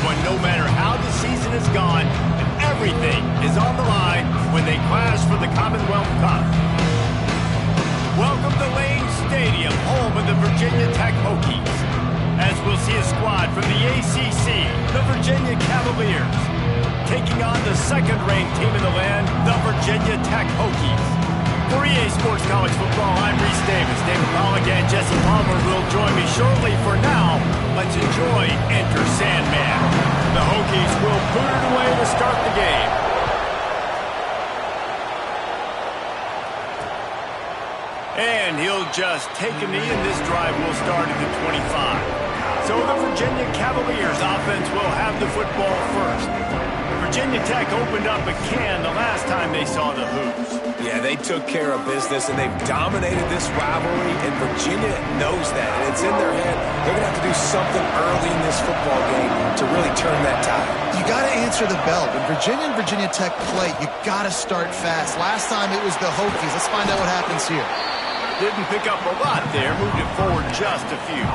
everyone, no matter how the season has gone, and everything is on the line when they clash for the Commonwealth Cup. Welcome to Lane Stadium, home of the Virginia Tech Hokies, as we'll see a squad from the ACC, the Virginia Cavaliers, taking on the second-ranked team in the land, the Virginia Tech Hokies. For EA Sports College Football, I'm Reese Davis. David Pollack and Jesse Palmer will join me shortly. For now, let's enjoy Enter Sandman. The Hokies will put it away to start the game. And he'll just take a knee, and this drive will start at the 25. So the Virginia Cavaliers offense will have the football first. Virginia Tech opened up a can the last time they saw the Hoops. Yeah, they took care of business, and they've dominated this rivalry, and Virginia knows that, and it's in their head. They're going to have to do something early in this football game to really turn that tide. You got to answer the bell. When Virginia and Virginia Tech play, you got to start fast. Last time it was the Hokies. Let's find out what happens here. Didn't pick up a lot there, moved it forward just a few.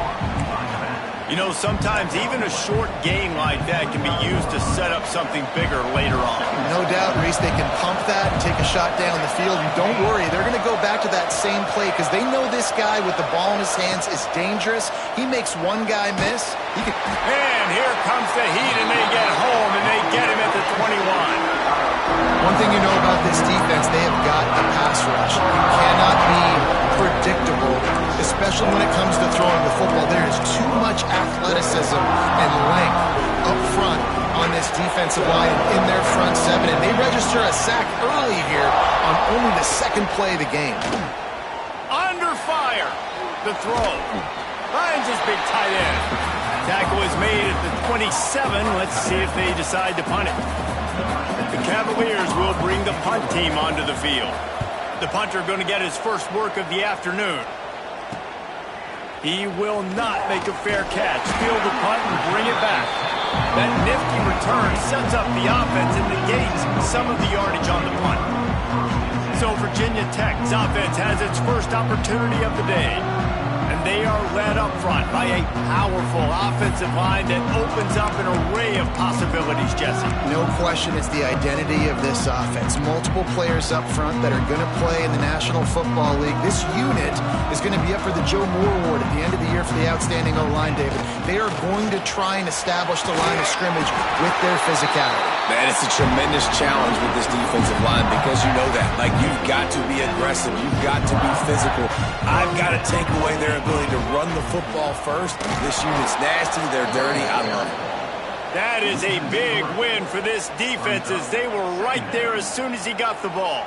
You know, sometimes even a short game like that can be used to set up something bigger later on. No doubt, Reese, they can pump that and take a shot down the field. And don't worry, they're going to go back to that same play because they know this guy with the ball in his hands is dangerous. He makes one guy miss. And here comes the heat, and they get home, and they get him at the 21. One thing you know about this defense, they have got a pass rush. You cannot be predictable, especially when it comes to throwing the football. There is too much athleticism and length up front on this defensive line in their front seven, and they register a sack early here on only the second play of the game. Under fire, the throw. Finds his big tight end. Tackle is made at the 27. Let's see if they decide to punt it. The Cavaliers will bring the punt team onto the field. The punter going to get his first work of the afternoon. He will not make a fair catch. Field the punt and bring it back. That nifty return sets up the offense and negates some of the yardage on the punt. So Virginia Tech's offense has its first opportunity of the day. And they are led up front by a powerful offensive line that opens up an array of possibilities, Jesse. No question, it's the identity of this offense. Multiple players up front that are going to play in the National Football League. This unit is going to be up for the Joe Moore Award at the end of the year for the outstanding O-line, David. They are going to try and establish the line of scrimmage with their physicality. Man, it's a tremendous challenge with this defensive line because you know that. Like, you've got to be aggressive. You've got to be physical. I've got to take away their ability to run the football first. This unit's nasty. They're dirty. I love it. That is a big win for this defense as they were right there as soon as he got the ball.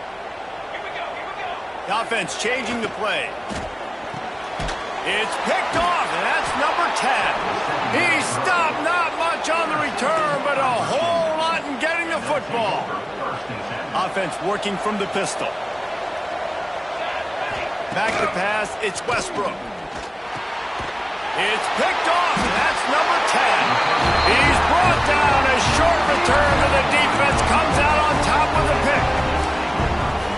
The offense changing the play. It's picked off, and that's number 10. He stopped not much on the return, but a whole lot in getting the football. Offense working from the pistol. Back to pass, it's Westbrook. It's picked off, and that's number 10. He's brought down. A short return to the defense comes out on top with a pick.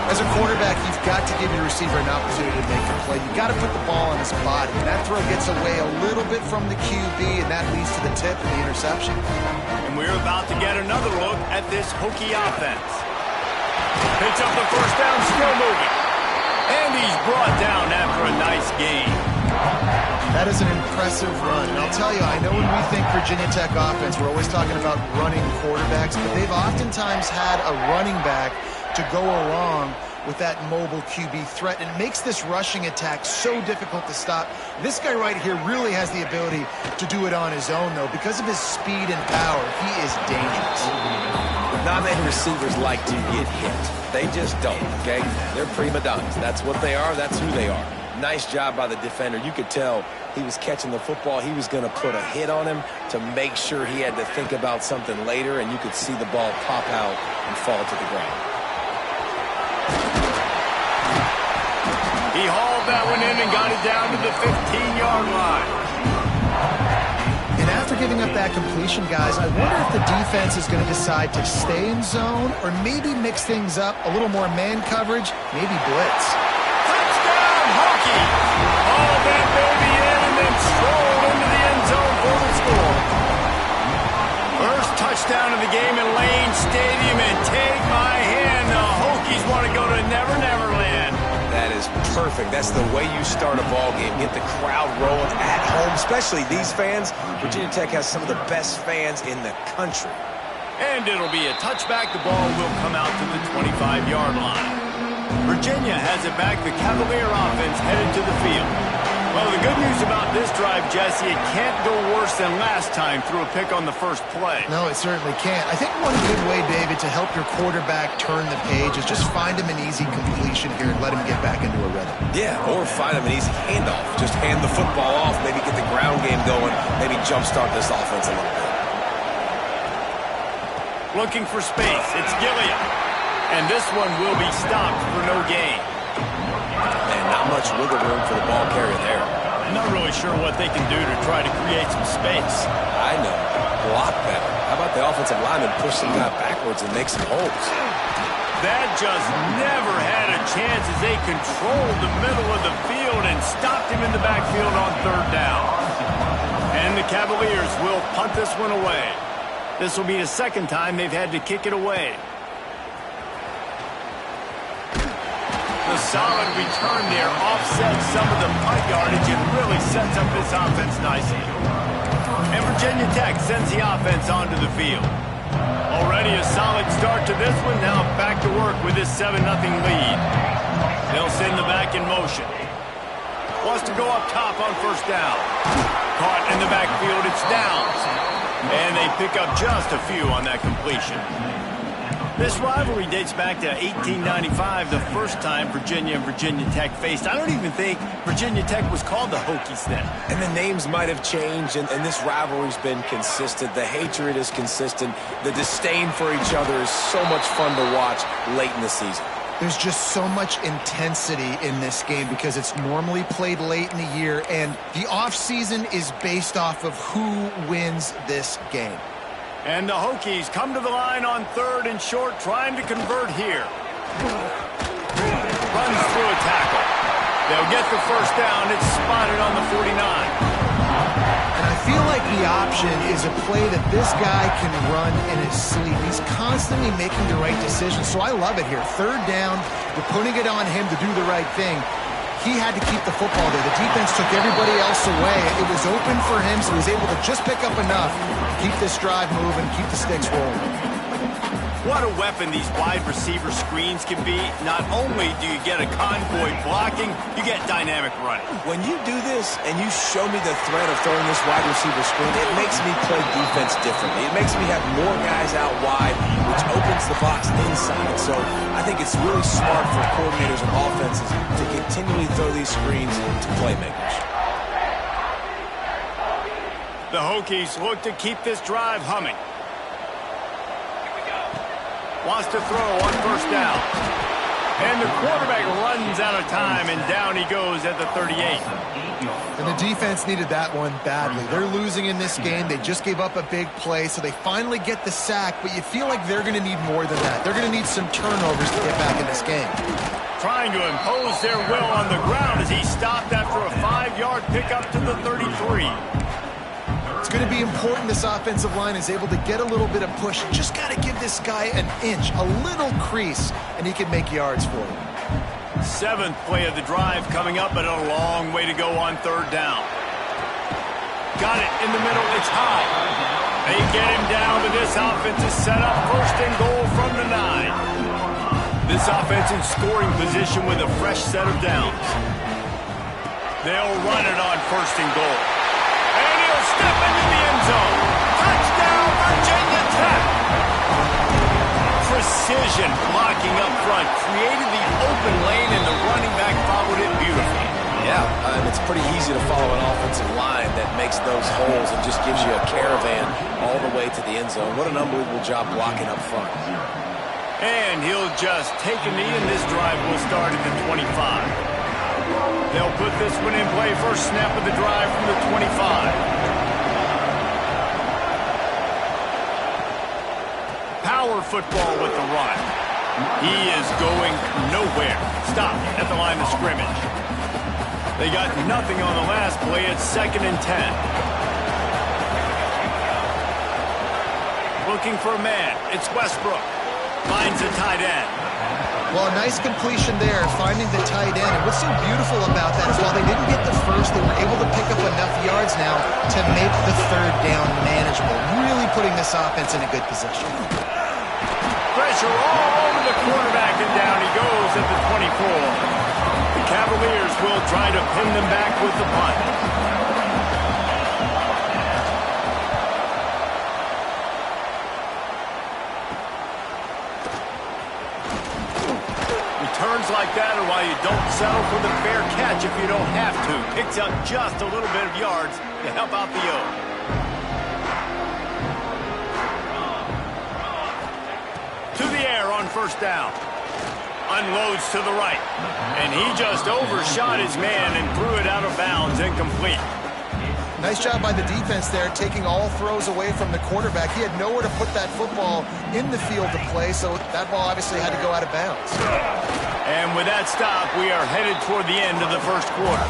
As a quarterback, you've got to give your receiver an opportunity to make a play. You've got to put the ball on his body. And that throw gets away a little bit from the QB, and that leads to the tip and the interception. And we're about to get another look at this Hokie offense. Picks up the first down, still moving. And he's brought down after a nice gain. That is an impressive run. And I'll tell you, I know when we think Virginia Tech offense, we're always talking about running quarterbacks, but they've oftentimes had a running back to go along with that mobile QB threat. And it makes this rushing attack so difficult to stop. This guy right here really has the ability to do it on his own, though. Because of his speed and power, he is dangerous. Not many receivers like to get hit. They just don't, okay? They're prima donnas. That's what they are. That's who they are. Nice job by the defender. You could tell he was catching the football. He was going to put a hit on him to make sure he had to think about something later, and you could see the ball pop out and fall to the ground. He hauled that one in and got it down to the 15-yard line. And after giving up that completion, guys, I wonder if the defense is going to decide to stay in zone or maybe mix things up, a little more man coverage, maybe blitz. Touchdown, Hokie! Hauled that baby in and then strolled into the end zone for the score. touchdown of the game in Lane Stadium, and take my hand, the Hokies want to go to Never Never Land. That is perfect. That's the way you start a ball game. Get the crowd rolling at home, especially these fans. Virginia Tech has some of the best fans in the country. And it'll be a touchback. The ball will come out to the 25-yard line. Virginia has it back. The Cavalier offense headed to the field. Well, the good news about this drive, Jesse, it can't go worse than last time through a pick on the first play. No, it certainly can't. I think one good way, David, to help your quarterback turn the page is just find him an easy completion here and let him get back into a rhythm. Yeah, or find him an easy handoff. Just hand the football off, maybe get the ground game going, maybe jumpstart this offense a little bit. Looking for space. It's Gilliam. And this one will be stopped for no gain. Man, not much wiggle room for the ball carrier there. I'm not really sure what they can do to try to create some space. I know. Block better. How about the offensive lineman push some guy backwards and make some holes? That just never had a chance as they controlled the middle of the field and stopped him in the backfield on third down. And the Cavaliers will punt this one away. This will be the second time they've had to kick it away. The solid return there offsets some of the punt yardage and really sets up this offense nicely. And Virginia Tech sends the offense onto the field. Already a solid start to this one. Now back to work with this 7-0 lead. They'll send the back in motion. Wants to go up top on first down. Caught in the backfield. It's down. And they pick up just a few on that completion. This rivalry dates back to 1895, the first time Virginia and Virginia Tech faced. I don't even think Virginia Tech was called the Hokies then. And the names might have changed, and this rivalry's been consistent. The hatred is consistent. The disdain for each other is so much fun to watch late in the season. There's just so much intensity in this game because it's normally played late in the year, and the offseason is based off of who wins this game. And the Hokies come to the line on third and short, trying to convert here. Runs through a tackle. They'll get the first down. It's spotted on the 49. And I feel like the option is a play that this guy can run in his sleep. He's constantly making the right decision, so I love it here. Third down, you're putting it on him to do the right thing. He had to keep the football there. The defense took everybody else away. It was open for him, so he was able to just pick up enough to keep this drive moving, keep the sticks rolling. What a weapon these wide receiver screens can be. Not only do you get a convoy blocking, you get dynamic running. When you do this and you show me the threat of throwing this wide receiver screen, it makes me play defense differently. It makes me have more guys out wide, which opens the box inside. So I think it's really smart for coordinators and offenses to continually throw these screens to playmakers. The Hokies look to keep this drive humming. Wants to throw on first down. And the quarterback runs out of time, and down he goes at the 38. And the defense needed that one badly. They're losing in this game. They just gave up a big play, so they finally get the sack, but you feel like they're going to need more than that. They're going to need some turnovers to get back in this game. Trying to impose their will on the ground as he stopped after a 5-yard pickup to the 33. It's going to be important this offensive line is able to get a little bit of push. Just got to give this guy an inch, a little crease, and he can make yards for him. 7th play of the drive coming up, but a long way to go on third down. Got it in the middle. It's high. They get him down, but this offense is set up first and goal from the 9. This offense in scoring position with a fresh set of downs. They'll run it on first and goal. And he'll step into the end zone. Touchdown, Virginia Tech. Precision blocking up front created the open lane, and the running back followed it beautifully. Yeah, it's pretty easy to follow an offensive line that makes those holes and just gives you a caravan all the way to the end zone. What an unbelievable job blocking up front. And he'll just take a knee, and this drive will start at the 25. They'll put this one in play. First snap of the drive from the 25. Power football with the run. He is going nowhere. Stop at the line of scrimmage. They got nothing on the last play. It's 2nd and 10. looking for a man. It's Westbrook. Finds the tight end. Well, a nice completion there, finding the tight end. And what's so beautiful about that is while they didn't get the first, they were able to pick up enough yards now to make the third down manageable. Really putting this offense in a good position. Pressure all over the quarterback, and down he goes at the 24. The Cavaliers will try to pin them back with the punt. Returns like that are why you don't settle for the fair catch if you don't have to. Picks up just a little bit of yards to help out the O. To the air on first down. Unloads to the right. And he just overshot his man and threw it out of bounds, incomplete. Nice job by the defense there, taking all throws away from the quarterback. He had nowhere to put that football in the field to play, so that ball obviously had to go out of bounds. And with that stop, we are headed toward the end of the first quarter.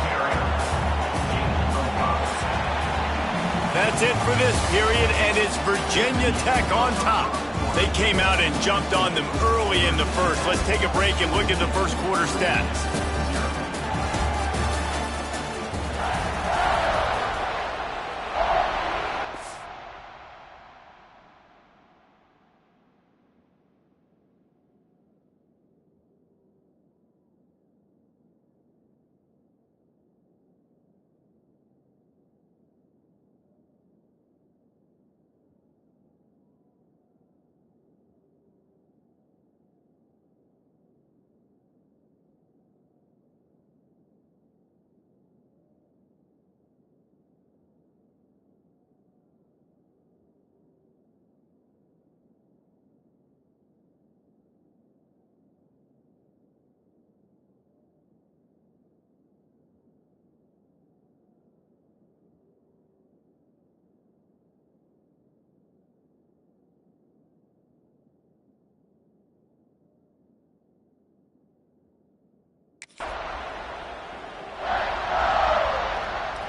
That's it for this period, and it's Virginia Tech on top. They came out and jumped on them early in the first. Let's take a break and look at the first quarter stats.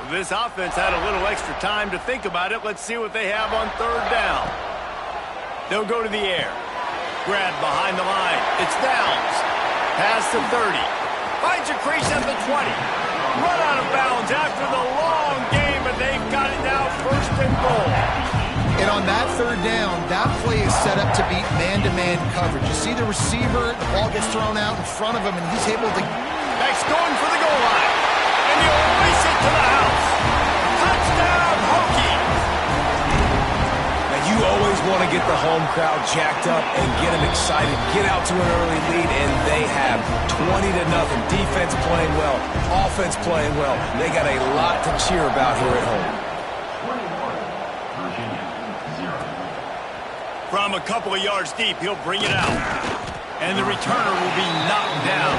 This offense had a little extra time to think about it. Let's see what they have on third down. They'll go to the air. Grab behind the line. It's Downs. Pass to 30. Finds a crease at the 20. Run out of bounds after the long game, but they've got it now first and goal. And on that third down, that play is set up to beat man-to-man coverage. You see the receiver, the ball gets thrown out in front of him, and he's able to... Next going for the goal line. And he'll race it to the house. Touchdown, Hokies! Now, you always want to get the home crowd jacked up and get them excited. Get out to an early lead, and they have 20-0. Defense playing well, offense playing well. They got a lot to cheer about here at home. From a couple of yards deep, he'll bring it out. And the returner will be knocked down.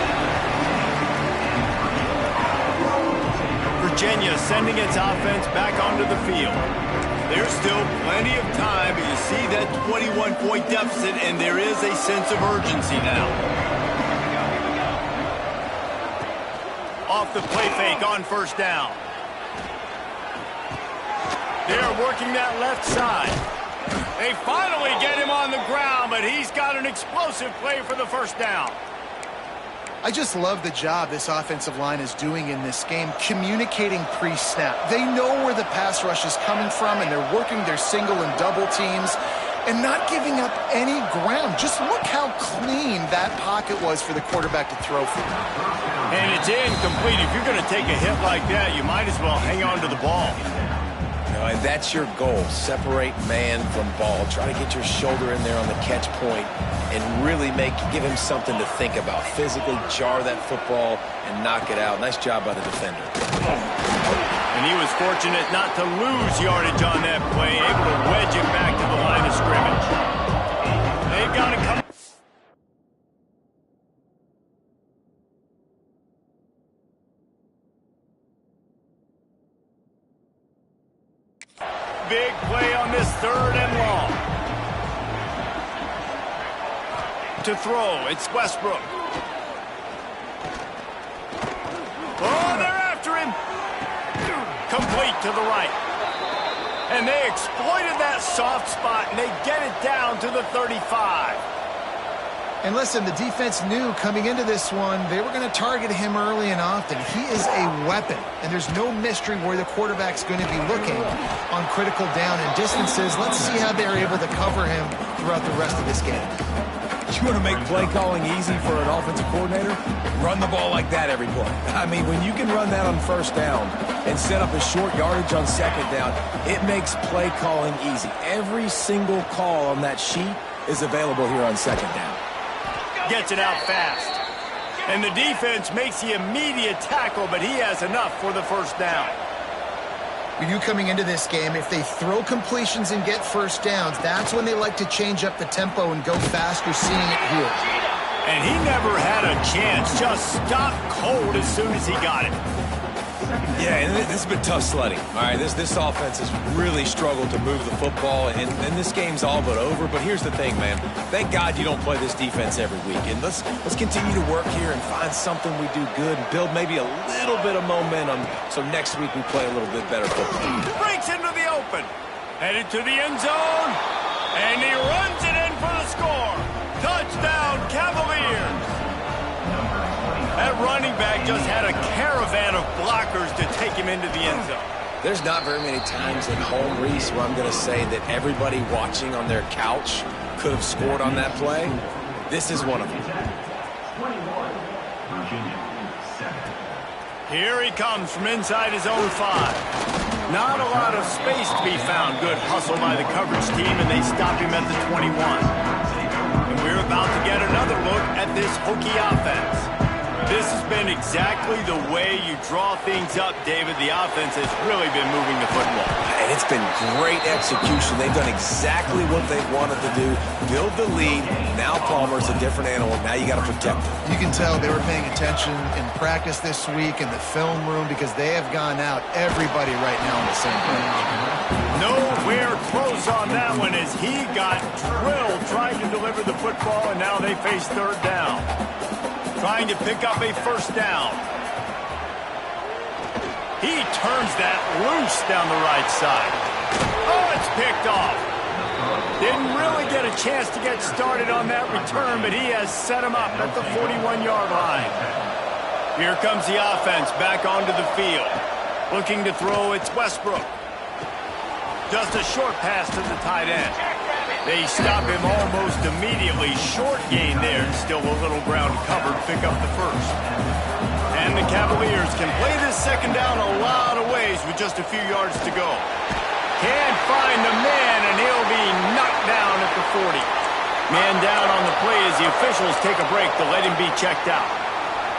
Virginia sending its offense back onto the field. There's still plenty of time, but you see that 21-point deficit, and there is a sense of urgency now. Off the play fake on first down. They're working that left side. They finally get him on the ground, but he's got an explosive play for the first down. I just love the job this offensive line is doing in this game, communicating pre-snap. They know where the pass rush is coming from, and they're working their single and double teams and not giving up any ground. Just look how clean that pocket was for the quarterback to throw from. And it's incomplete. If you're going to take a hit like that, you might as well hang on to the ball. And that's your goal. Separate man from ball. Try to get your shoulder in there on the catch point and really give him something to think about. Physically jar that football and knock it out. Nice job by the defender. And he was fortunate not to lose yardage on that play, able to wedge it back to the line of scrimmage. They've got to come. Big play on this third and long. To throw, it's Westbrook. Oh, they're after him. Complete to the right. And they exploited that soft spot, and they get it down to the 35. And listen, the defense knew coming into this one, they were going to target him early and often. He is a weapon, and there's no mystery where the quarterback's going to be looking on critical down and distances. Let's see how they're able to cover him throughout the rest of this game. You want to make play calling easy for an offensive coordinator? Run the ball like that every play. I mean, when you can run that on first down and set up a short yardage on second down, it makes play calling easy. Every single call on that sheet is available here on second down. Gets it out fast. And the defense makes the immediate tackle, but he has enough for the first down. We knew coming into this game, if they throw completions and get first downs, that's when they like to change up the tempo and go faster, seeing it here. And he never had a chance, just stopped cold as soon as he got it. Yeah, and this has been tough sledding. All right, this offense has really struggled to move the football, and this game's all but over. But here's the thing, man. Thank God you don't play this defense every week. And let's continue to work here and find something we do good and build maybe a little bit of momentum so next week we play a little bit better football. Breaks into the open. Headed to the end zone. And he runs it in for the score. Touchdown, Cavaliers. That running back just had a caravan of blockers to take him into the end zone. There's not very many times at home, Reese, where I'm going to say that everybody watching on their couch could have scored on that play. This is one of them. Here he comes from inside his own 5. Not a lot of space to be found. Good hustle by the coverage team, and they stop him at the 21. And we're about to get another look at this Hokie offense. This has been exactly the way you draw things up, David. The offense has really been moving the football. And it's been great execution. They've done exactly what they've wanted to do. Build the lead. Now Palmer's a different animal. Now you got to protect him. You can tell they were paying attention in practice this week in the film room because they have gone out, everybody right now on the same page. Nowhere close on that one as he got drilled trying to deliver the football, and now they face third down. Trying to pick up a first down. He turns that loose down the right side. Oh, it's picked off. Didn't really get a chance to get started on that return, but he has set him up at the 41-yard line. Here comes the offense back onto the field. Looking to throw, it's Westbrook. Just a short pass to the tight end. They stop him almost immediately. Short gain there. Still a little ground covered. Pick up the first. And the Cavaliers can play this second down a lot of ways with just a few yards to go. Can't find the man, and he'll be knocked down at the 40. Man down on the play as the officials take a break to let him be checked out.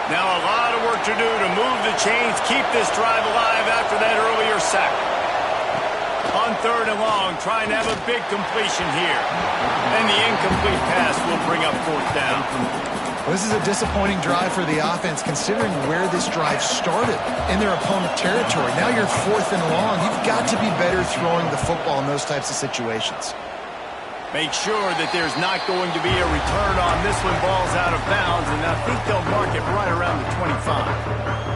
Now a lot of work to do to move the chains, keep this drive alive after that earlier sack. On third and long, trying to have a big completion here. And the incomplete pass will bring up fourth down. Well, this is a disappointing drive for the offense considering where this drive started in their opponent territory. Now you're fourth and long. You've got to be better throwing the football in those types of situations. Make sure that there's not going to be a return on this one. Ball's out of bounds, and I think they'll mark it right around the 25.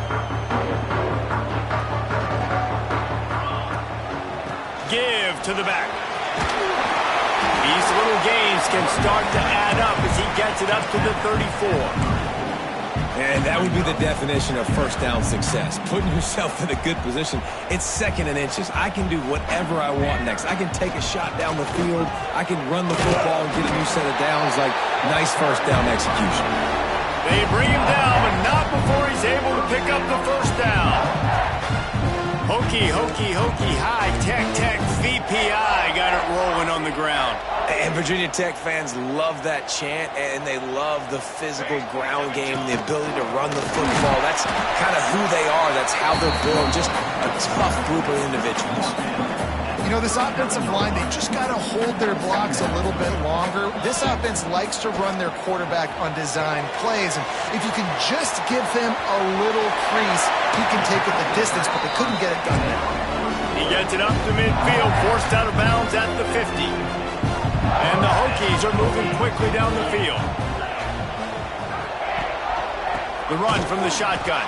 Give to the back. These little gains can start to add up as he gets it up to the 34. And that would be the definition of first down success. Putting yourself in a good position. It's second and inches. I can do whatever I want next. I can take a shot down the field. I can run the football and get a new set of downs. Like, nice first down execution. They bring him down, but not before he's able to pick up the first down. Hokie, Hokie, Hokie, high, tech, VPI got it rolling on the ground. And Virginia Tech fans love that chant, and they love the physical ground game, the ability to run the football. That's kind of who they are. That's how they're built. Just a tough group of individuals. You know, this offensive line, they just got to hold their blocks a little bit longer. This offense likes to run their quarterback on design plays, and if you can just give them a little crease, he can take it the distance, but they couldn't get it done there. He gets it up to midfield, forced out of bounds at the 50. And the Hokies are moving quickly down the field. The run from the shotgun.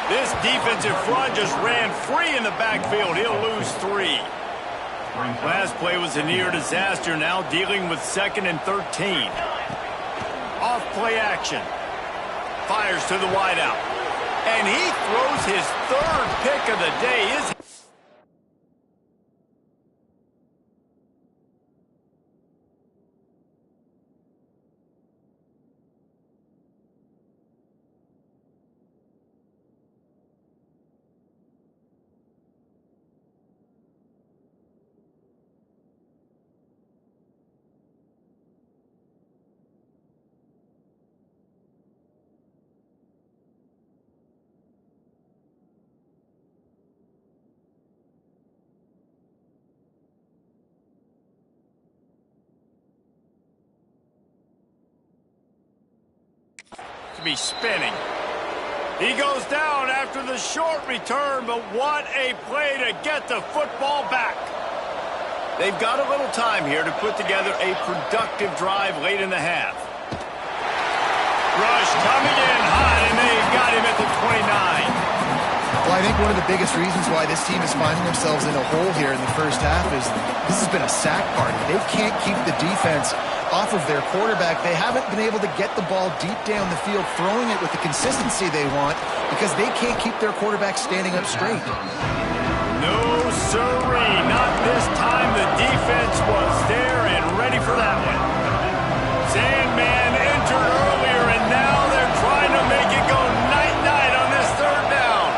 This defensive front just ran free in the backfield. He'll lose 3. Last play was a near disaster, now dealing with 2nd and 13. Off play action. Fires to the wideout. And he throws his 3rd pick of the day. Be spinning. He goes down after the short return, but what a play to get the football back. They've got a little time here to put together a productive drive late in the half. Rush coming in hot, and they've got him at the 29. Well, I think one of the biggest reasons why this team is finding themselves in a hole here in the first half is this has been a sack party. They can't keep the defense off of their quarterback. They haven't been able to get the ball deep down the field, throwing it with the consistency they want because they can't keep their quarterback standing up straight. No, sirree. Not this time. The defense was there and ready for that one. Sandman entered earlier, and now they're trying to make it go night-night on this 3rd down.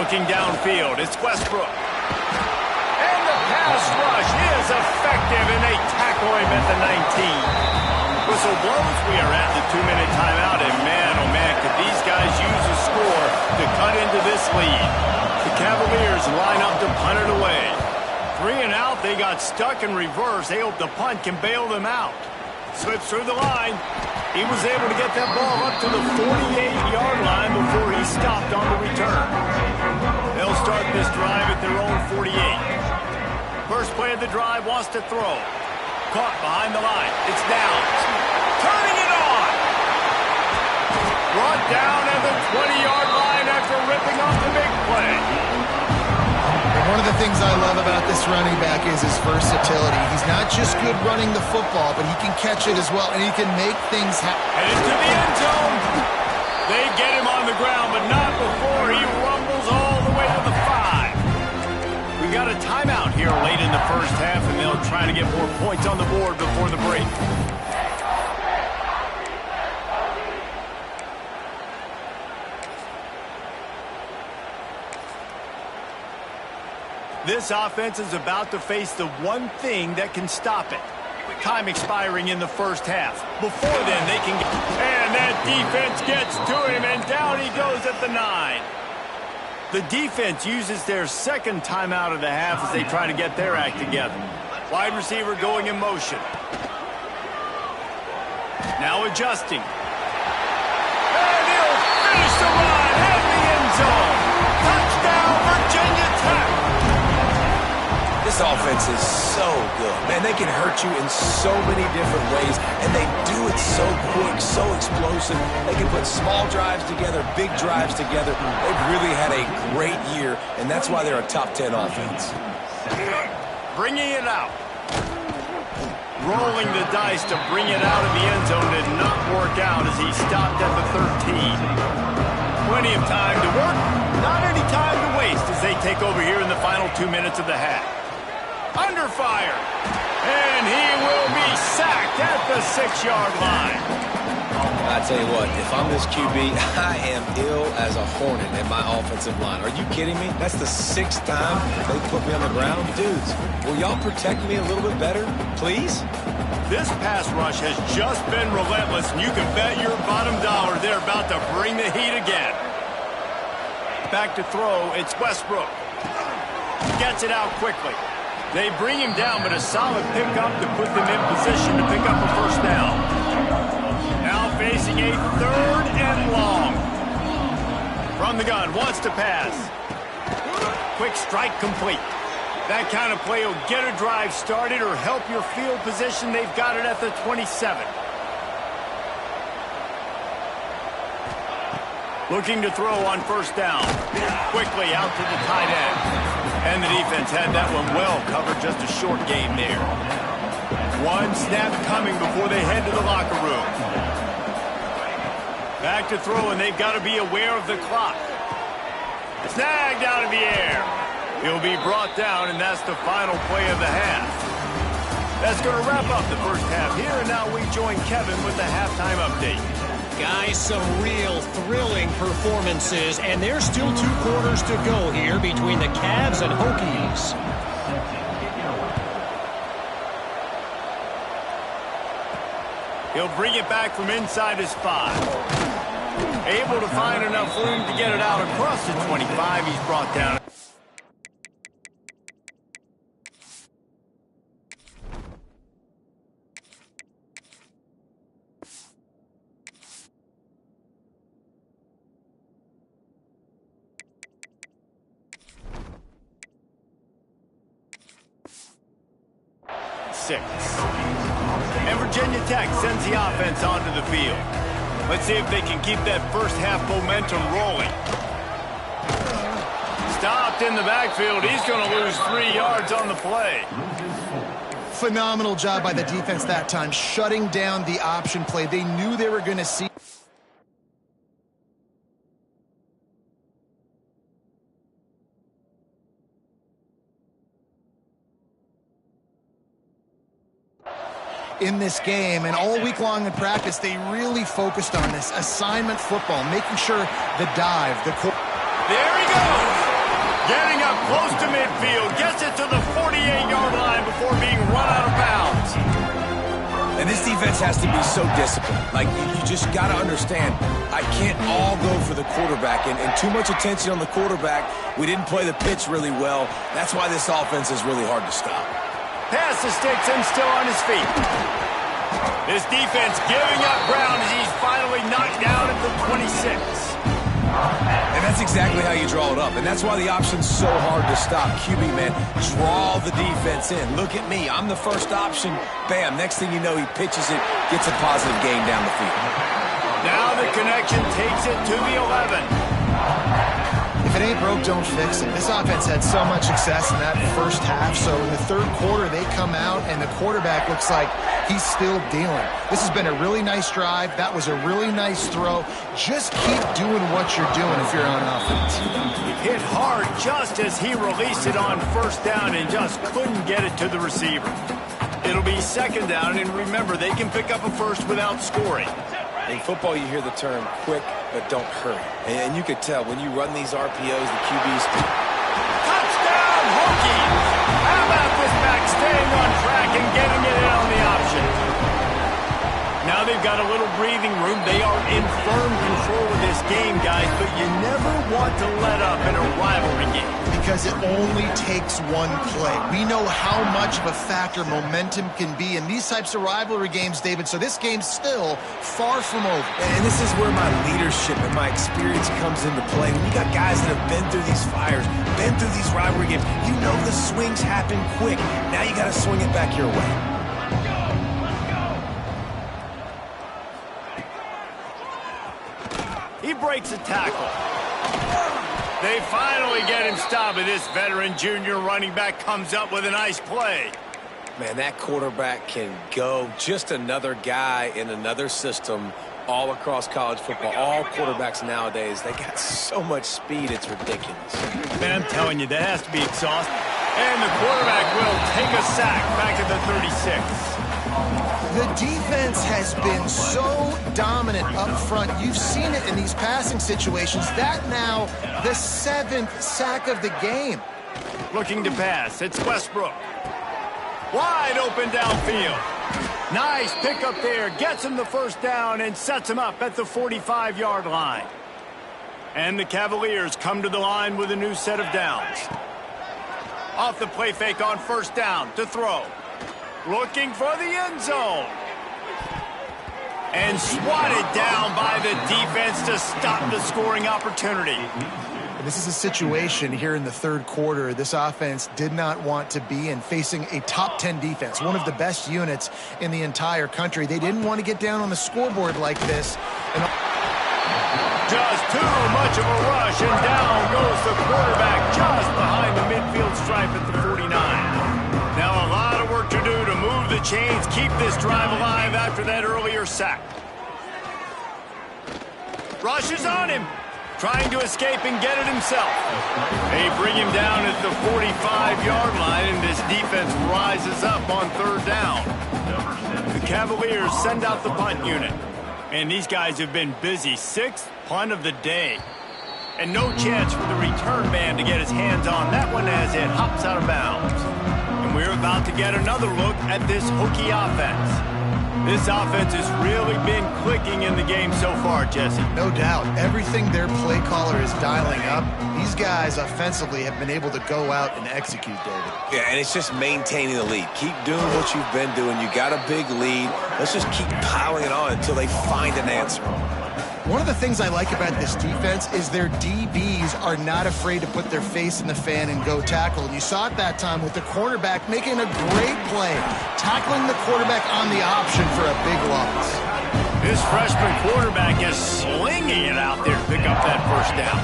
Looking downfield, it's Westbrook. And the pass rush is effective, and they tackle him at the 19. Whistle blows. We are at the 2-minute timeout, and man, oh man, could these guys use a score to cut into this lead. The Cavaliers line up to punt it away. 3 and out, they got stuck in reverse. They hope the punt can bail them out. Slips through the line. He was able to get that ball up to the 48-yard line before he stopped on the return. They'll start this drive at their own 48. First play of the drive, wants to throw. Caught behind the line. It's down. Turning it on. Brought down at the 20-yard line after ripping off the big play. And one of the things I love about this running back is his versatility. He's not just good running the football, but he can catch it as well, and he can make things happen. Headed to the end zone. They get him on the ground, but not before he rumbles all the way to the 5. We got a timeout here late in the first half, and they'll try to get more points on the board before the break. This offense is about to face the one thing that can stop it. Time expiring in the first half. Before then, they can get... And that defense gets to him, and down he goes at the 9. The defense uses their 2nd timeout of the half as they try to get their act together. Wide receiver going in motion. Now adjusting. And he'll finish the run in the end zone. Touchdown, Virginia Tech. This offense is so good. Man, they can hurt you in so many different ways, and they do it so quick, so explosive. They can put small drives together, big drives together. They've really had a great year, and that's why they're a top 10 offense. Bringing it out. Rolling the dice to bring it out of the end zone did not work out as he stopped at the 13. Plenty of time to work, not any time to waste as they take over here in the final 2 minutes of the half. Under fire, and he will be sacked at the 6-yard line. I tell you what, if I'm this QB, I am ill as a hornet at my offensive line. Are you kidding me? That's the 6th time they put me on the ground. Dudes, will y'all protect me a little bit better, please? This pass rush has just been relentless, and you can bet your bottom dollar they're about to bring the heat again. Back to throw, it's Westbrook. Gets it out quickly. They bring him down, but a solid pickup to put them in position to pick up a first down. Now facing a 3rd and long. From the gun, wants to pass. Quick strike complete. That kind of play will get a drive started or help your field position. They've got it at the 27. Looking to throw on first down. Quickly out to the tight end. And the defense had that one well covered, just a short game there. One snap coming before they head to the locker room. Back to throw, and they've got to be aware of the clock. Snagged out of the air. He'll be brought down, and that's the final play of the half. That's going to wrap up the first half here, and now we join Kevin with the halftime update. Guys, some real thrilling performances, and there's still 2 quarters to go here between the Cavs and Hokies. He'll bring it back from inside his 5. Able to find enough room to get it out across the 25. He's brought down. And Virginia Tech sends the offense onto the field. Let's see if they can keep that first half momentum rolling. Stopped in the backfield. He's going to lose 3 yards on the play. Phenomenal job by the defense that time, shutting down the option play. They knew they were going to see. In this game, and all week long in practice, they really focused on this assignment football, making sure the dive, there he goes! Getting up close to midfield, gets it to the 48-yard line before being run out of bounds. And this defense has to be so disciplined. Like, you just got to understand, I can't all go for the quarterback, and too much attention on the quarterback. We didn't play the pitch really well. That's why this offense is really hard to stop. Pass the sticks and still on his feet. This defense giving up ground as he's finally knocked down at the 26. And that's exactly how you draw it up. And that's why the option's so hard to stop. QB, man, draw the defense in. Look at me. I'm the first option. Bam. Next thing you know, he pitches it, gets a positive gain down the field. Now the connection takes it to the 11. If it ain't broke, don't fix it. This offense had so much success in that first half, so in the third quarter, they come out, and the quarterback looks like he's still dealing. This has been a really nice drive. That was a really nice throw. Just keep doing what you're doing if you're on offense. Hit hard just as he released it on first down and just couldn't get it to the receiver. It'll be second down, and remember, they can pick up a first without scoring. In football, you hear the term quick, but don't hurry. And you could tell when you run these RPOs, the QBs... Touchdown, Hokies! How about this back staying on track and getting it in on the option? Now they've got a little breathing room. They are in firm control of this game, guys, but you never want to let up in a rivalry game. Because it only takes one play. We know how much of a factor momentum can be in these types of rivalry games, David, so this game's still far from over. And this is where my leadership and my experience comes into play. When you got guys that have been through these fires, been through these rivalry games, you know the swings happen quick. Now you got to swing it back your way. He breaks a tackle. They finally get him stopped, and this veteran junior running back comes up with a nice play. Man, that quarterback can go. Just another guy in another system all across college football. All quarterbacks nowadays, they got so much speed, it's ridiculous. Man, I'm telling you, that has to be exhausting. And the quarterback will take a sack back at the 36. The defense has been so dominant up front. You've seen it in these passing situations. That now the 7th sack of the game. Looking to pass. It's Westbrook. Wide open downfield. Nice pickup there. Gets him the first down and sets him up at the 45-yard line. And the Cavaliers come to the line with a new set of downs. Off the play fake on first down to throw. Looking for the end zone. And swatted down by the defense to stop the scoring opportunity. This is a situation here in the third quarter this offense did not want to be in, facing a top 10 defense, one of the best units in the entire country. They didn't want to get down on the scoreboard like this. And Just too much of a rush, and down goes the quarterback just behind the midfield stripe at the 49. Now a lot of work to do to move the chains, keep this drive alive after that earlier sack. Rushes on him, trying to escape and get it himself. They bring him down at the 45-yard line, and this defense rises up on third down. The Cavaliers send out the punt unit. And these guys have been busy. 6th punt of the day. And no chance for the return man to get his hands on that one as it hops out of bounds. And we're about to get another look at this Hokie offense. This offense has really been clicking in the game so far, Jesse. No doubt. Everything their play caller is dialing up, these guys offensively have been able to go out and execute, David. Yeah, and it's just maintaining the lead. Keep doing what you've been doing. You got a big lead. Let's just keep piling it on until they find an answer. One of the things I like about this defense is their DBs are not afraid to put their face in the fan and go tackle. And you saw it that time with the cornerback making a great play, tackling the quarterback on the option for a big loss. This freshman quarterback is slinging it out there to pick up that first down.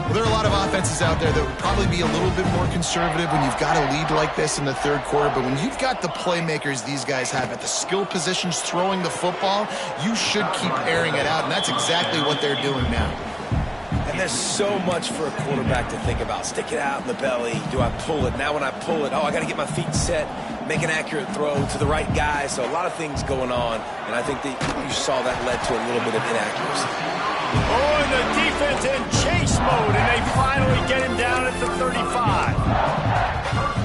Well, there are a lot of offenses out there that would probably be a little bit more conservative when you've got a lead like this in the third quarter. But when you've got the playmakers these guys have at the skill positions throwing the football, you should keep airing it out. And that's exactly what they're doing now. And there's so much for a quarterback to think about. Stick it out in the belly. Do I pull it? Now when I pull it, I got to get my feet set, make an accurate throw to the right guy. So a lot of things going on. And I think that you saw that led to a little bit of inaccuracy. Oh, and the defense in chase mode, and they finally get him down at the 35.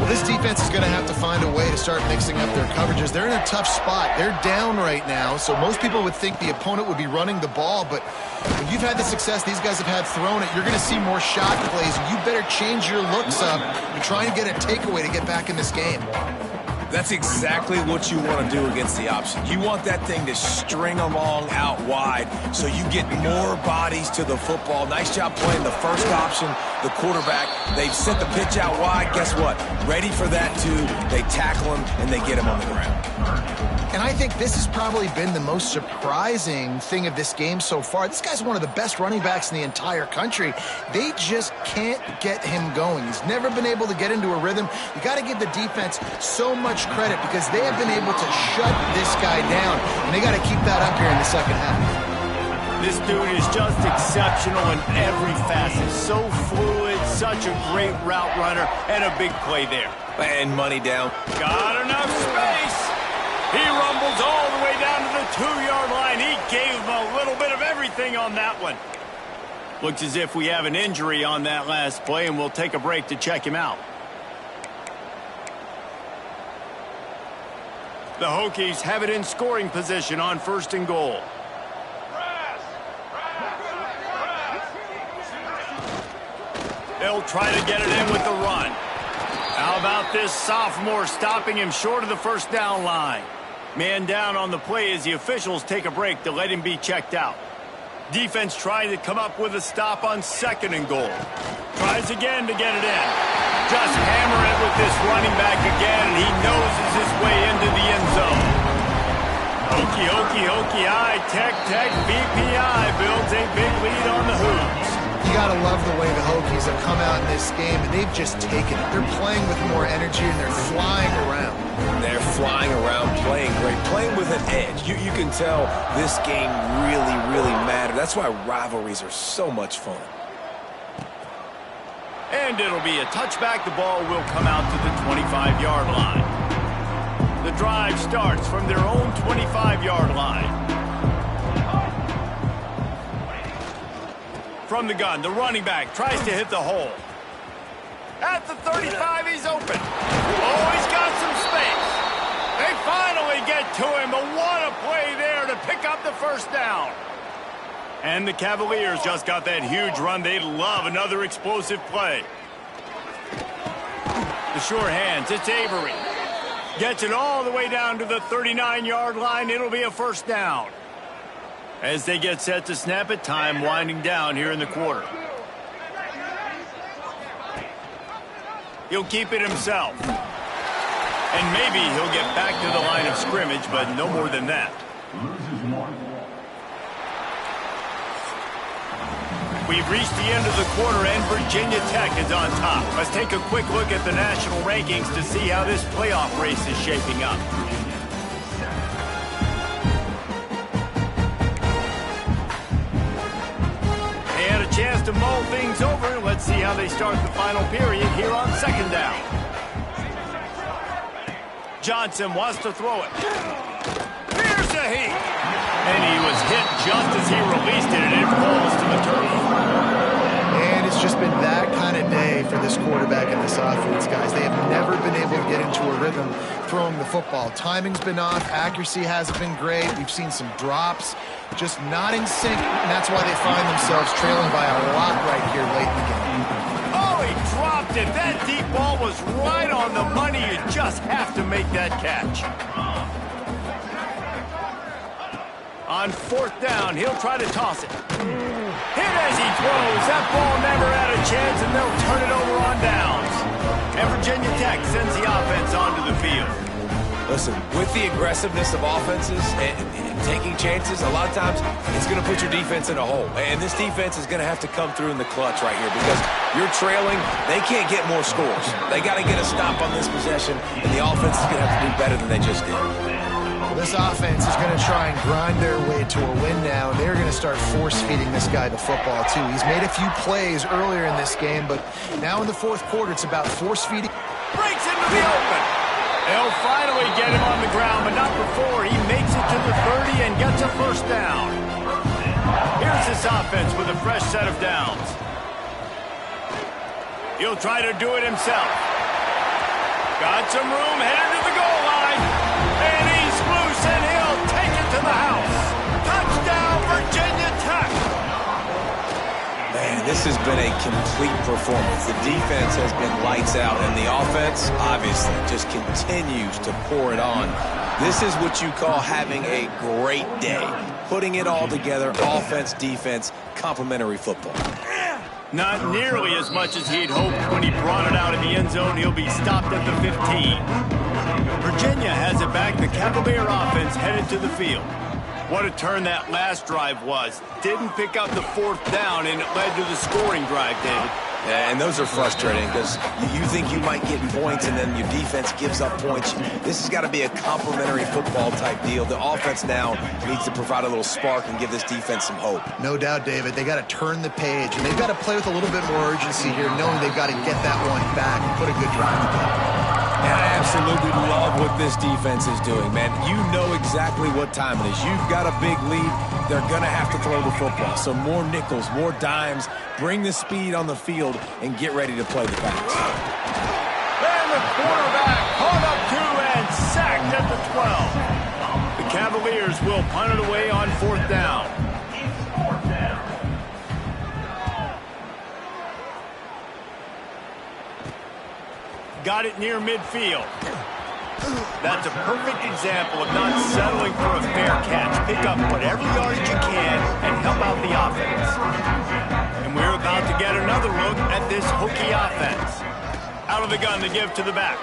Well, this defense is going to have to find a way to start mixing up their coverages. They're in a tough spot. They're down right now, so most people would think the opponent would be running the ball, but when you've had the success these guys have had throwing it, you're going to see more shot plays, and you better change your looks up and try and get a takeaway to get back in this game. That's exactly what you want to do against the option. You want that thing to string along out wide so you get more bodies to the football. Nice job playing the first option, the quarterback. They've sent the pitch out wide. Guess what? Ready for that, too. They tackle him, and they get him on the ground. And I think this has probably been the most surprising thing of this game so far. This guy's one of the best running backs in the entire country. They just can't get him going. He's never been able to get into a rhythm. You got to give the defense so much credit because they have been able to shut this guy down, and they got to keep that up here in the second half. This dude is just exceptional in every facet. So fluid, such a great route runner, and a big play there. And money down. Got enough space. He rumbles all the way down to the 2-yard line. He gave him a little bit of everything on that one. Looks as if we have an injury on that last play, and we'll take a break to check him out. The Hokies have it in scoring position on 1st and goal. They'll try to get it in with the run. How about this sophomore stopping him short of the first down line? Man down on the play as the officials take a break to let him be checked out. Defense trying to come up with a stop on 2nd and goal. Tries again to get it in. Just hammer it with this running back again, and he noses his way into the end zone. Hokie, Hokie, Hokie, Tech, BPI builds a big lead on the Hoops. You got to love the way the Hokies have come out in this game, and they've just taken it. They're playing with more energy, and they're flying around. They're flying around, playing great, playing with an edge. You can tell this game really, really mattered. That's why rivalries are so much fun. And it'll be a touchback. The ball will come out to the 25-yard line. The drive starts from their own 25-yard line. From the gun, the running back tries to hit the hole. At the 35, he's open. Oh, he's got some space. They finally get to him, but what a play there to pick up the first down. And the Cavaliers just got that huge run. They love another explosive play. The sure hands, it's Avery. Gets it all the way down to the 39-yard line. It'll be a first down. As they get set to snap it, time winding down here in the quarter. He'll keep it himself. And maybe he'll get back to the line of scrimmage, but no more than that. We've reached the end of the quarter, and Virginia Tech is on top. Let's take a quick look at the national rankings to see how this playoff race is shaping up. They had a chance to mull things over. Let's see how they start the final period here on second down. Johnson wants to throw it. Here's the heat. And he was hit just as he released it, and it falls to the turf. And it's just been that kind of day for this quarterback and this offense, guys. They have never been able to get into a rhythm throwing the football. Timing's been off. Accuracy hasn't been great. We've seen some drops, just not in sync, and that's why they find themselves trailing by a lot right here late in the game. Oh, he dropped it. That deep ball was right on the money. You just have to make that catch. On fourth down, he'll try to toss it. Hit as he throws. That ball never had a chance, and they'll turn it over on downs. And Virginia Tech sends the offense onto the field. Listen, with the aggressiveness of offenses and taking chances, a lot of times it's going to put your defense in a hole. And this defense is going to have to come through in the clutch right here because you're trailing. They can't get more scores. They got to get a stop on this possession, and the offense is going to have to do better than they just did. This offense is going to try and grind their way to a win now. They're going to start force-feeding this guy the football, too. He's made a few plays earlier in this game, but now in the fourth quarter, it's about force-feeding. Breaks into the open. They'll finally get him on the ground, but not before he makes it to the 30 and gets a first down. Here's this offense with a fresh set of downs. He'll try to do it himself. Got some room, headed to the goal line. And he's loose, and he'll take it to the house. Touchdown, Virginia Tech. Man, this has been a complete performance. The defense has been lights out, and the offense, obviously, just continues to pour it on. This is what you call having a great day. Putting it all together, offense, defense, complementary football. Not nearly as much as he'd hoped when he brought it out of the end zone. He'll be stopped at the 15. Virginia has it back. The Cavalier offense headed to the field. What a turn that last drive was. Didn't pick up the fourth down, and it led to the scoring drive, David. Yeah, and those are frustrating because you think you might get points and then your defense gives up points. This has got to be a complementary football type deal. The offense now needs to provide a little spark and give this defense some hope. No doubt, David. They got to turn the page, and they've got to play with a little bit more urgency here, knowing they've got to get that one back and put a good drive together. And I absolutely love what this defense is doing, man. You know exactly what time it is. You've got a big lead. They're going to have to throw the football. So more nickels, more dimes. Bring the speed on the field and get ready to play the backs. And the quarterback caught up to and sacked at the 12. The Cavaliers will punt it away on fourth down. Got it near midfield. That's a perfect example of not settling for a fair catch. Pick up whatever yardage you can and help out the offense. And we're about to get another look at this Hokie offense. Out of the gun to give to the back.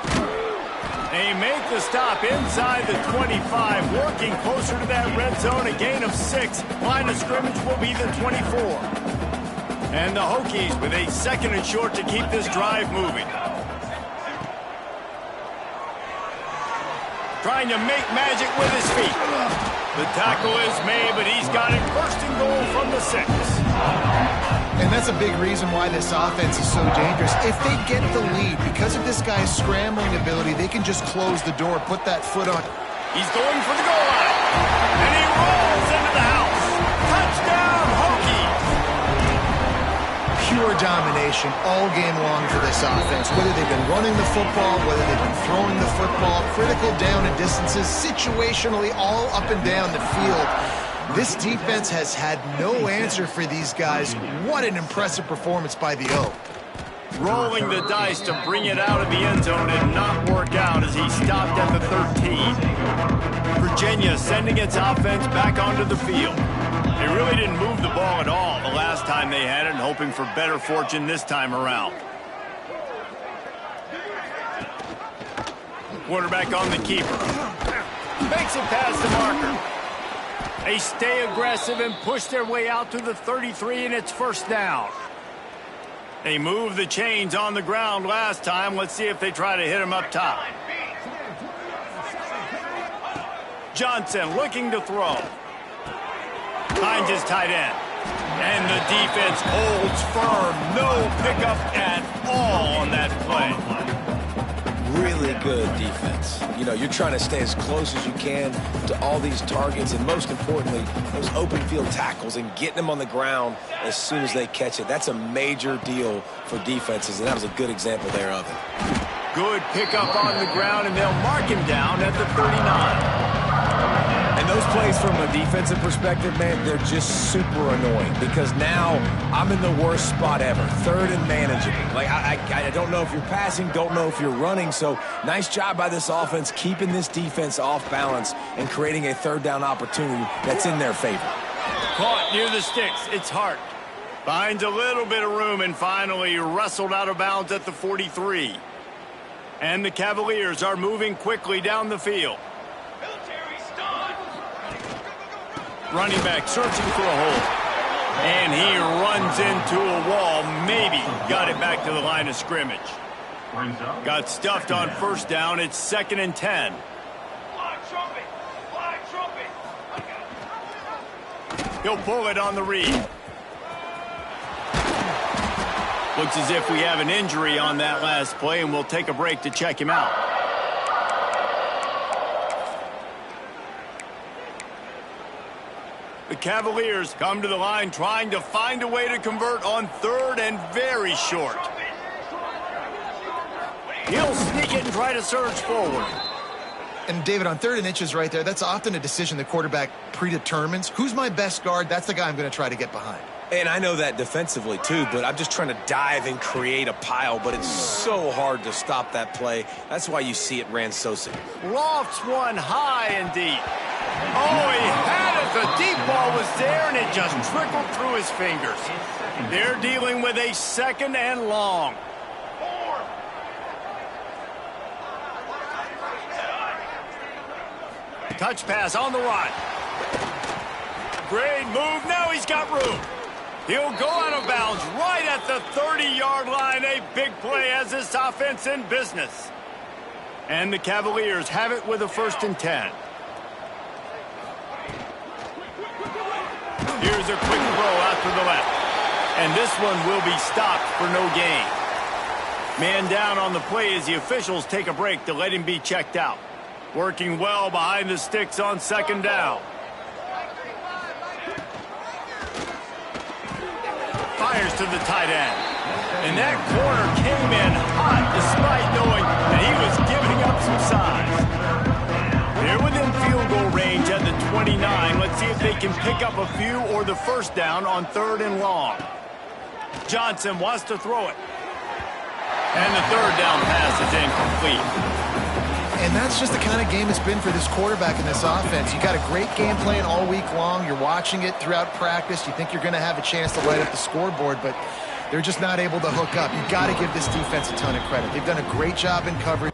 They make the stop inside the 25, working closer to that red zone, a gain of 6. Line of scrimmage will be the 24. And the Hokies with a second and short to keep this drive moving. Trying to make magic with his feet. The tackle is made, but he's got it first and goal from the 6. And that's a big reason why this offense is so dangerous. If they get the lead, because of this guy's scrambling ability, they can just close the door, put that foot on. He's going for the goal line. And he rolls into the house. Touchdown, Hokies. Pure domination all game long for this offense. Whether they've been running the football, whether they've been throwing the football, critical down and distances, situationally all up and down the field. This defense has had no answer for these guys. What an impressive performance by the O. Rolling the dice to bring it out of the end zone did not work out as he stopped at the 13. Virginia sending its offense back onto the field. They really didn't move the ball at all the last time they had it, and hoping for better fortune this time around. Quarterback on the keeper. Makes it past the marker. They stay aggressive and push their way out to the 33, and it's first down. They moved the chains on the ground last time. Let's see if they try to hit him up top. Johnson looking to throw. Finds his tight end. And the defense holds firm. No pickup at all on that play. Really good defense. You know, you're trying to stay as close as you can to all these targets, and most importantly, those open field tackles and getting them on the ground as soon as they catch it. That's a major deal for defenses, and that was a good example there of it. Good pickup on the ground, and they'll mark him down at the 39. And those plays from a defensive perspective, man, they're just super annoying because now I'm in the worst spot ever, third and manageable. Like, I don't know if you're passing, don't know if you're running, so nice job by this offense keeping this defense off balance and creating a third down opportunity that's in their favor. Caught near the sticks. It's Hart. Finds a little bit of room and finally wrestled out of bounds at the 43. And the Cavaliers are moving quickly down the field. Running back searching for a hole. And he runs into a wall. Maybe got it back to the line of scrimmage. Got stuffed on first down. It's 2nd and 10. He'll pull it on the read. Looks as if we have an injury on that last play, and we'll take a break to check him out. The Cavaliers come to the line trying to find a way to convert on 3rd and very short. He'll sneak it and try to surge forward. And, David, on 3rd and inches right there, that's often a decision the quarterback predetermines. Who's my best guard? That's the guy I'm going to try to get behind. And I know that defensively, too, but I'm just trying to dive and create a pile, but it's so hard to stop that play. That's why you see it ran so soon. Lofts one high and deep. Oh, he had it. The deep ball was there, and it just trickled through his fingers. They're dealing with a 2nd and long. Touch pass on the run. Great move. Now he's got room. He'll go out of bounds right at the 30-yard line. A big play as this offense in business. And the Cavaliers have it with a 1st and 10. Here's a quick throw out to the left. And this one will be stopped for no gain. Man down on the play as the officials take a break to let him be checked out. Working well behind the sticks on 2nd down. Fires to the tight end. And that corner came in hot despite knowing that he was giving up some size. They're within field goal range at the 29. Let's see if they can pick up a few or the first down on 3rd and long. Johnson wants to throw it. And the 3rd down pass is incomplete. And that's just the kind of game it's been for this quarterback in this offense. You got a great game plan all week long. You're watching it throughout practice. You think you're going to have a chance to light up the scoreboard, but they're just not able to hook up. You got to give this defense a ton of credit. They've done a great job in coverage.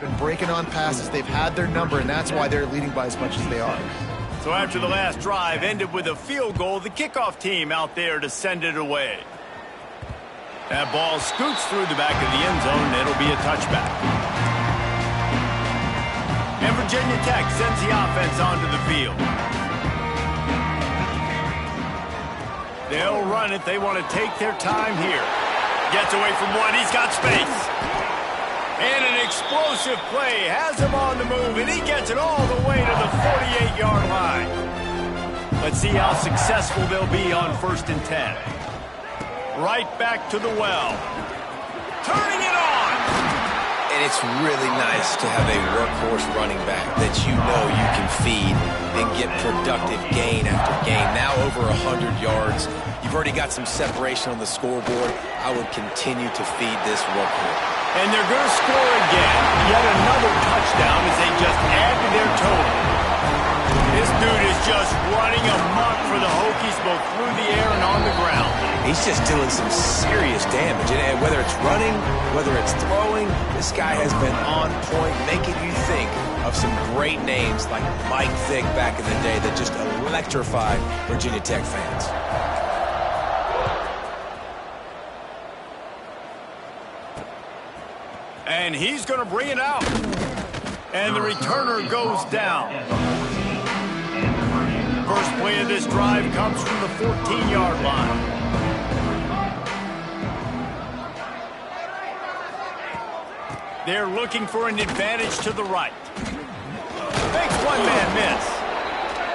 Been breaking on passes. They've had their number, and that's why they're leading by as much as they are. So after the last drive ended with a field goal, the kickoff team out there to send it away. That ball scoots through the back of the end zone, and it'll be a touchback. And Virginia Tech sends the offense onto the field. They'll run it. They want to take their time here. Gets away from one. He's got space. And an explosive play has him on the move, and he gets it all the way to the 48-yard line. Let's see how successful they'll be on 1st and 10. Right back to the well. Turning it on. And it's really nice to have a workhorse running back that you know you can feed and get productive gain after gain. Now over 100 yards. You've already got some separation on the scoreboard. I would continue to feed this workhorse. And they're going to score again. Yet another touchdown as they just add to their total. This dude is just running amok for the Hokies both through the air and on the ground. He's just doing some serious damage. And whether it's running, whether it's throwing, this guy has been on point, making you think of some great names like Mike Vick back in the day that just electrified Virginia Tech fans. And he's going to bring it out. And the returner goes down. First play of this drive comes from the 14-yard line. They're looking for an advantage to the right. Makes one-man miss.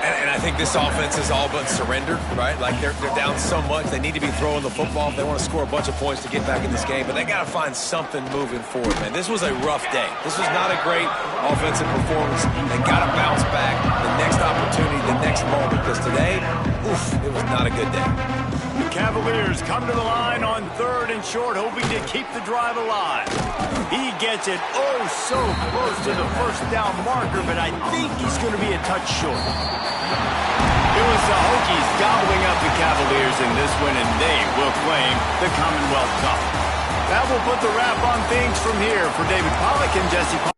And I think this offense is all but surrendered, right? Like they're down so much, they need to be throwing the football if they want to score a bunch of points to get back in this game. But they got to find something moving forward, man. This was a rough day. This was not a great offensive performance. They got to bounce back the next opportunity, the next moment. Because today, oof, it was not a good day. The Cavaliers come to the line on 3rd and short, hoping to keep the drive alive. He gets it oh so close to the first down marker, but I think he's going to be a touch short. It was the Hokies gobbling up the Cavaliers in this win, and they will claim the Commonwealth Cup. That will put the wrap on things from here. For David Pollack and Jesse